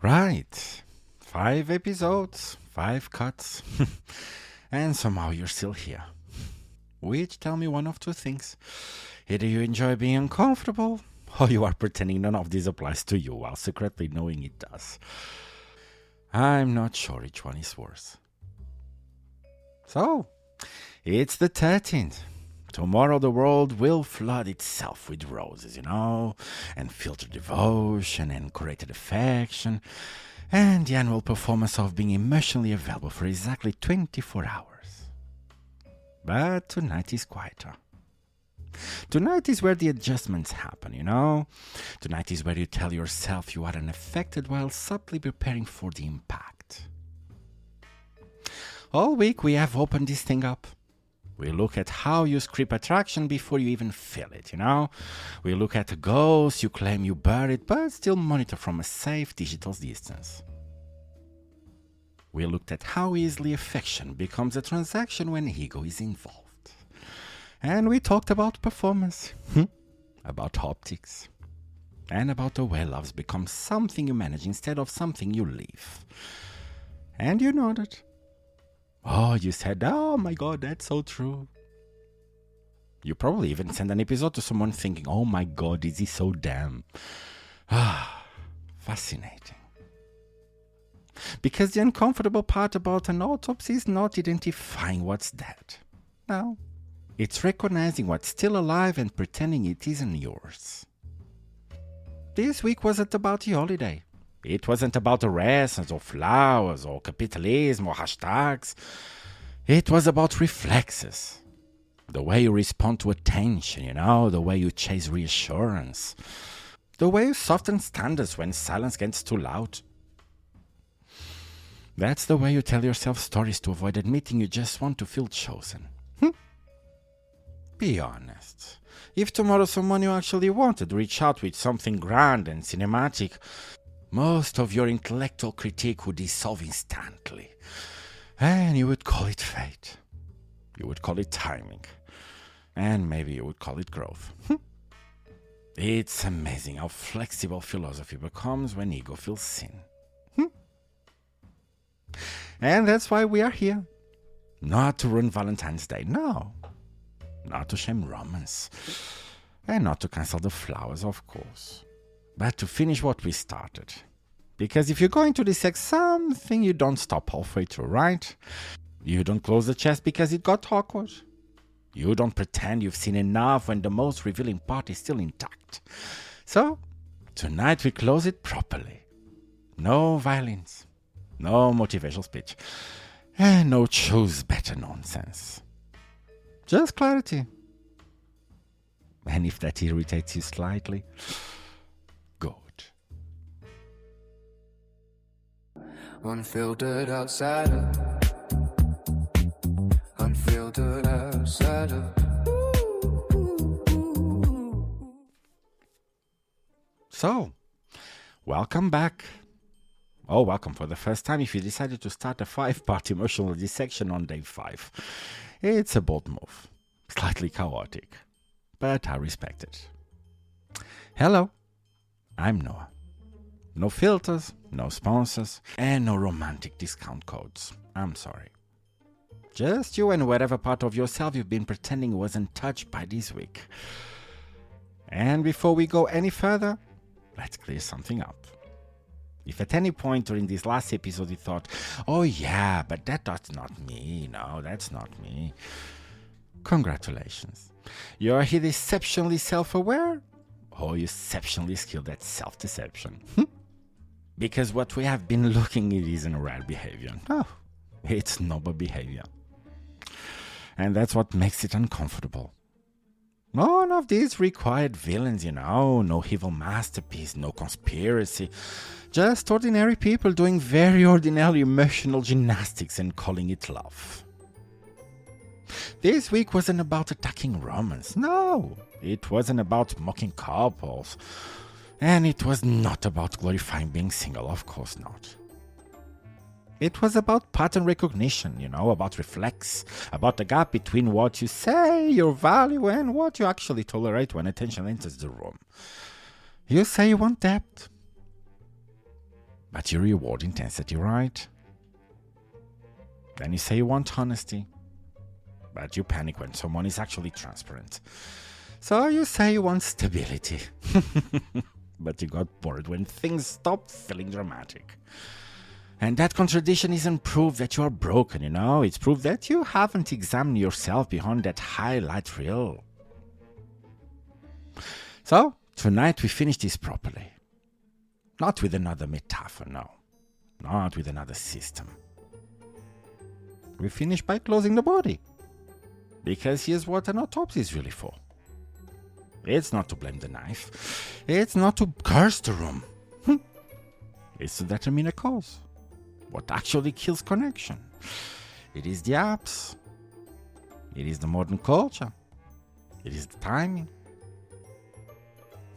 Right. 5 episodes, 5 cuts, and somehow you're still here. Which tell me one of two things. Either you enjoy being uncomfortable, or you are pretending none of this applies to you while secretly knowing it does. I'm not sure which one is worse. So, it's the 13th. Tomorrow the world will flood itself with roses, and filtered devotion and curated affection, and the annual performance of being emotionally available for exactly 24 hours. But tonight is quieter. Tonight is where the adjustments happen, Tonight is where you tell yourself you are unaffected while subtly preparing for the impact. All week we have opened this thing up. We look at how you script attraction before you even feel it, We look at the ghosts you claim you buried but still monitor from a safe digital distance. We looked at how easily affection becomes a transaction when ego is involved. And we talked about performance, about optics, and about the way loves become something you manage instead of something you live. And you nodded. Oh, you said, oh my god, that's so true. You probably even sent an episode to someone thinking, oh my god, is he so damn. Fascinating. Because the uncomfortable part about an autopsy is not identifying what's dead. No, it's recognizing what's still alive and pretending it isn't yours. This week wasn't about the holiday. It wasn't about the raisins or flowers or capitalism or hashtags. It was about reflexes. The way you respond to attention, the way you chase reassurance. The way you soften standards when silence gets too loud. That's the way you tell yourself stories to avoid admitting you just want to feel chosen. Be honest. If tomorrow someone you actually wanted reached out with something grand and cinematic, most of your intellectual critique would dissolve instantly. And you would call it fate. You would call it timing. And maybe you would call it growth. It's amazing how flexible philosophy becomes when ego feels seen. And that's why we are here. Not to ruin Valentine's Day, no. Not to shame romance. And not to cancel the flowers, of course. But to finish what we started. Because if you're going to dissect something, you don't stop halfway through, right? You don't close the chest because it got awkward. You don't pretend you've seen enough when the most revealing part is still intact. So, tonight we close it properly. No violins, no motivational speech, and no choose better nonsense. Just clarity. And if that irritates you slightly, good. Unfiltered outsider. Unfiltered outsider. So, welcome back. Oh, welcome for the first time if you decided to start a 5-part emotional dissection on day 5. It's a bold move. Slightly chaotic. But I respect it. Hello, I'm Noah. No filters, no sponsors, and no romantic discount codes. I'm sorry. Just you and whatever part of yourself you've been pretending wasn't touched by this week. And before we go any further, let's clear something up. If at any point during this last episode you thought, oh yeah, but that's not me, no, that's not me. Congratulations. You're either exceptionally self-aware or you're exceptionally skilled at self-deception. Because what we have been looking at isn't rare behavior. No, it's noble behavior. And that's what makes it uncomfortable. None of these required villains, no evil masterpiece, no conspiracy. Just ordinary people doing very ordinary emotional gymnastics and calling it love. This week wasn't about attacking romance. No, it wasn't about mocking couples. And it was not about glorifying being single, of course not. It was about pattern recognition, about reflex, about the gap between what you say, your value, and what you actually tolerate when attention enters the room. You say you want depth. But you reward intensity, right? Then you say you want honesty, but you panic when someone is actually transparent. So you say you want stability, but you got bored when things stop feeling dramatic. And that contradiction isn't proof that you are broken, it's proof that you haven't examined yourself beyond that highlight reel. So, tonight we finish this properly. Not with another metaphor, no. Not with another system. We finish by closing the body. Because here's what an autopsy is really for. It's not to blame the knife. It's not to curse the room. It's to determine a cause. What actually kills connection? It is the apps. It is the modern culture. It is the timing.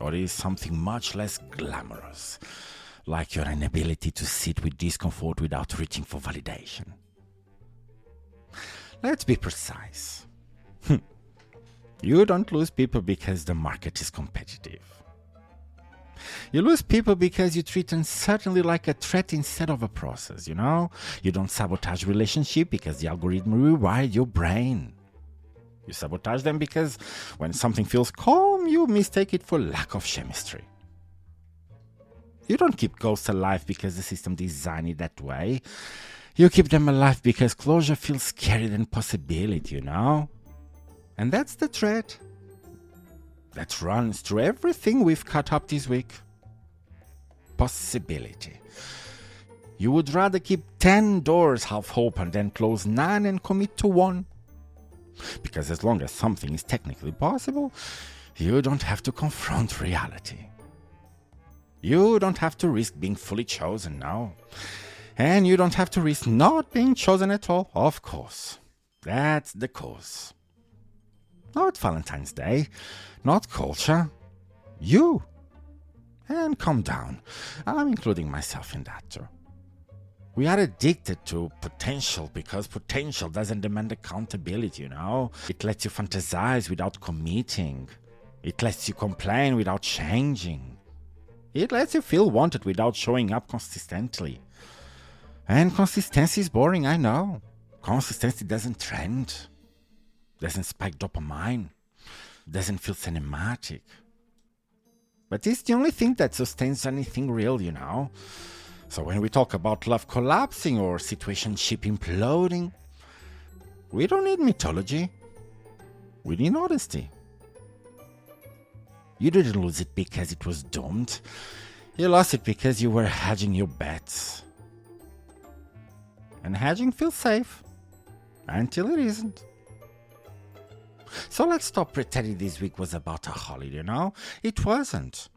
Or it is something much less glamorous, like your inability to sit with discomfort without reaching for validation. Let's be precise. You don't lose people because the market is competitive. You lose people because you treat uncertainty like a threat instead of a process, You don't sabotage relationship because the algorithm rewired your brain. You sabotage them because when something feels calm, you mistake it for lack of chemistry. You don't keep ghosts alive because the system designed it that way. You keep them alive because closure feels scarier than possibility, And that's the thread that runs through everything we've cut up this week. Possibility. You would rather keep 10 doors half open than close 9 and commit to 1. Because as long as something is technically possible, you don't have to confront reality. You don't have to risk being fully chosen now. And you don't have to risk not being chosen at all, of course. That's the cause. Not Valentine's Day, not culture. You. And calm down. I'm including myself in that too. We are addicted to potential because potential doesn't demand accountability, It lets you fantasize without committing. It lets you complain without changing. It lets you feel wanted without showing up consistently. And consistency is boring, I know. Consistency doesn't trend. Doesn't spike dopamine. Doesn't feel cinematic. But it's the only thing that sustains anything real, So when we talk about love collapsing or situationship imploding, we don't need mythology. We need honesty. You didn't lose it because it was doomed. You lost it because you were hedging your bets. And hedging feels safe. Until it isn't. So let's stop pretending this week was about a holiday, It wasn't.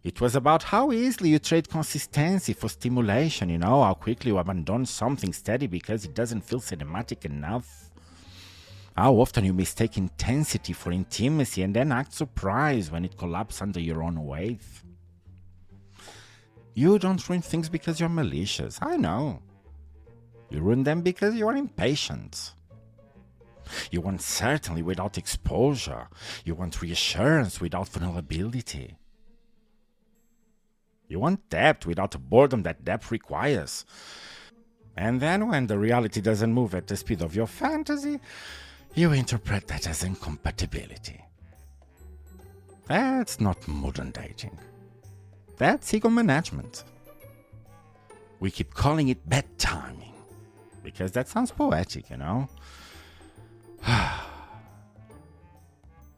It was about how easily you trade consistency for stimulation, how quickly you abandon something steady because it doesn't feel cinematic enough. How often you mistake intensity for intimacy and then act surprised when it collapses under your own weight. You don't ruin things because you're malicious, I know. You ruin them because you are impatient. You want certainty without exposure. You want reassurance without vulnerability. You want depth without the boredom that depth requires. And then when the reality doesn't move at the speed of your fantasy, you interpret that as incompatibility. That's not modern dating. That's ego management. We keep calling it bad timing, because that sounds poetic,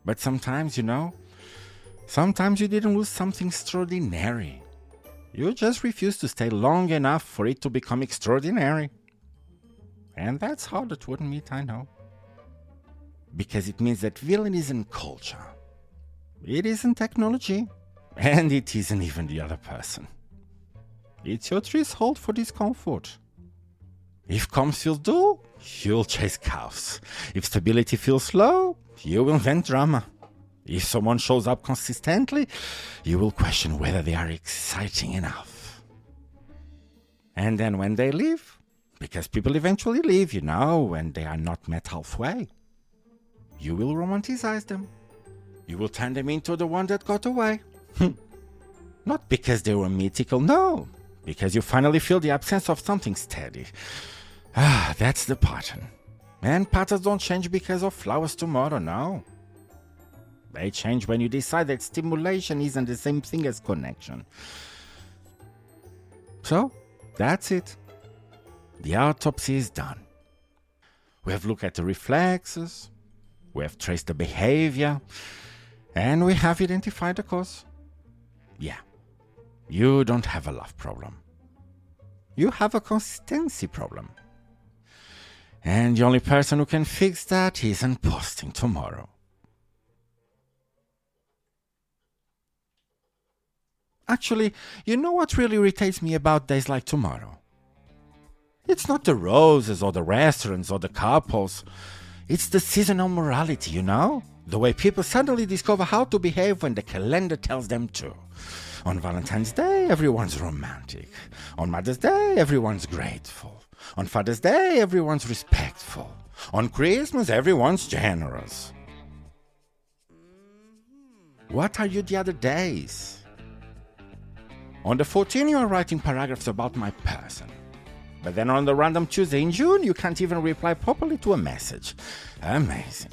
But sometimes, sometimes you didn't lose something extraordinary. You just refuse to stay long enough for it to become extraordinary. And that's hard to admit, I know. Because it means that villain isn't culture. It isn't technology. And it isn't even the other person. It's your threshold for discomfort. If comms feels dull, you'll chase chaos. If stability feels slow, you will invent drama. If someone shows up consistently, you will question whether they are exciting enough. And then when they leave, because people eventually leave, when they are not met halfway, you will romanticize them. You will turn them into the one that got away. Not because they were mythical, no. because you finally feel the absence of something steady. That's the pattern. And patterns don't change because of flowers tomorrow, no. They change when you decide that stimulation isn't the same thing as connection. So, that's it. The autopsy is done. We have looked at the reflexes, we have traced the behavior, and we have identified the cause. Yeah, you don't have a love problem. You have a consistency problem. And the only person who can fix that isn't posting tomorrow. Actually, you know what really irritates me about days like tomorrow? It's not the roses or the restaurants or the couples. It's the seasonal morality, you know? The way people suddenly discover how to behave when the calendar tells them to. On Valentine's Day, everyone's romantic. On Mother's Day, everyone's grateful. On Father's Day, everyone's respectful. On Christmas, everyone's generous. What are you the other days? On the 14th, you are writing paragraphs about my person. But then on the random Tuesday in June, you can't even reply properly to a message. Amazing.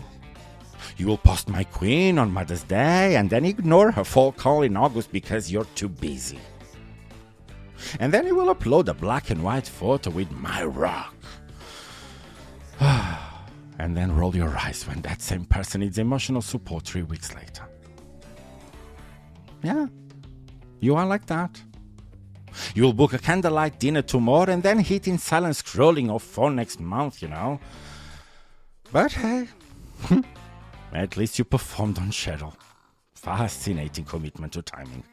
You will post my queen on Mother's Day and then ignore her fall call in August because you're too busy. And then you will upload a black and white photo with my rock. And then roll your eyes when that same person needs emotional support 3 weeks later. Yeah, you are like that. You'll book a candlelight dinner tomorrow and then hit in silent scrolling off phone next month, you know. But hey, at least you performed on schedule. Fascinating commitment to timing.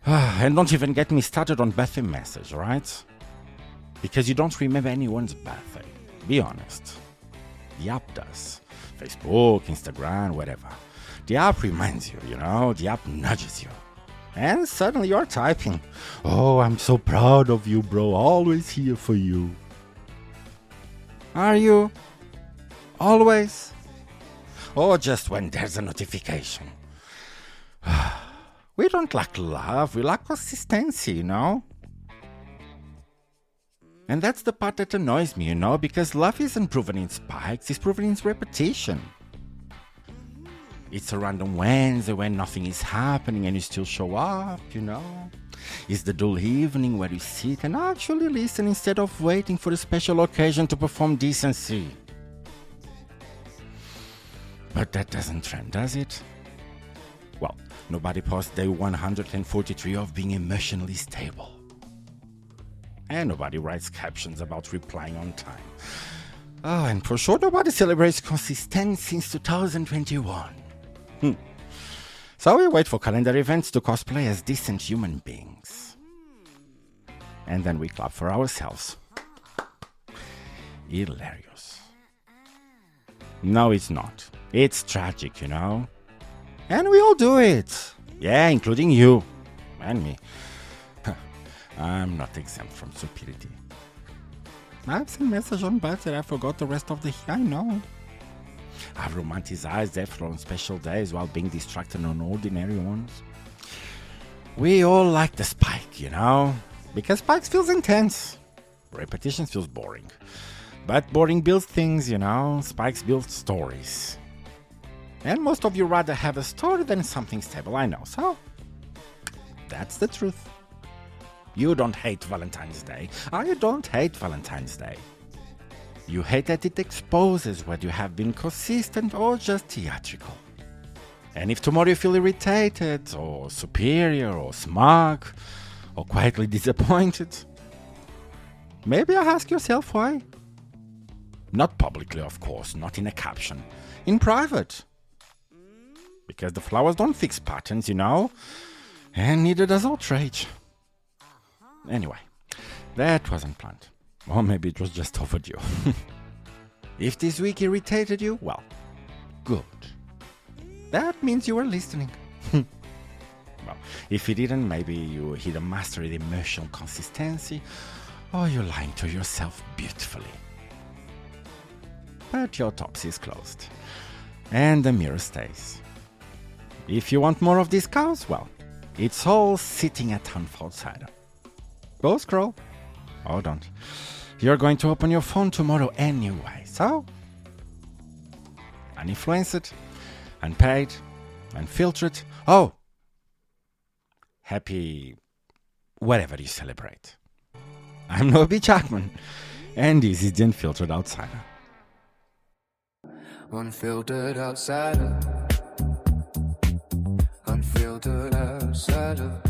And don't even get me started on birthday message, right? Because you don't remember anyone's birthday. Be honest. The app does. Facebook, Instagram, whatever. The app reminds you, you know, the app nudges you. And suddenly you're typing, "Oh, I'm so proud of you, bro, always here for you." Are you? Always? Or just when there's a notification? We don't lack love, we lack consistency, you know? And that's the part that annoys me, you know, because love isn't proven in spikes, it's proven in repetition. It's a random Wednesday when nothing is happening and you still show up, you know. It's the dull evening where you sit and actually listen instead of waiting for a special occasion to perform decency. But that doesn't trend, does it? Well, nobody posts day 143 of being emotionally stable. And nobody writes captions about replying on time. Oh, and for sure nobody celebrates consistency since 2021. So we wait for calendar events to cosplay as decent human beings. And then we clap for ourselves. Hilarious. No, it's not. It's tragic, you know? And we all do it. Yeah, including you. And me. I'm not exempt from stupidity. I've seen messages on birds that I forgot the rest of the I know. I've romanticized effort on special days while being distracted on ordinary ones. We all like the spike, you know? Because spikes feels intense. Repetition feels boring. But boring builds things, you know? Spikes build stories. And most of you rather have a story than something stable, I know. So, that's the truth. You don't hate Valentine's Day. I don't hate Valentine's Day. You hate that it exposes whether you have been consistent or just theatrical. And if tomorrow you feel irritated, or superior, or smug, or quietly disappointed, maybe ask yourself why. Not publicly, of course, not in a caption. In private. Because the flowers don't fix patterns, you know, and neither does outrage. Anyway, that wasn't planned. Or maybe it was just overdue. If this week irritated you, well, good. That means you were listening. Well, if you didn't, maybe you hit a master in emotional consistency, or you're lying to yourself beautifully. But your autopsy is closed, and the mirror stays. If you want more of these cows, well, it's all sitting at Unfiltered. Go scroll. Oh, don't. You're going to open your phone tomorrow anyway. So, Uninfluenced, Unpaid, Unfiltered. Oh, happy whatever you celebrate. I'm Noah Jackman, and this is the Unfiltered Outsider. Unfiltered outsider. Unfiltered outsider.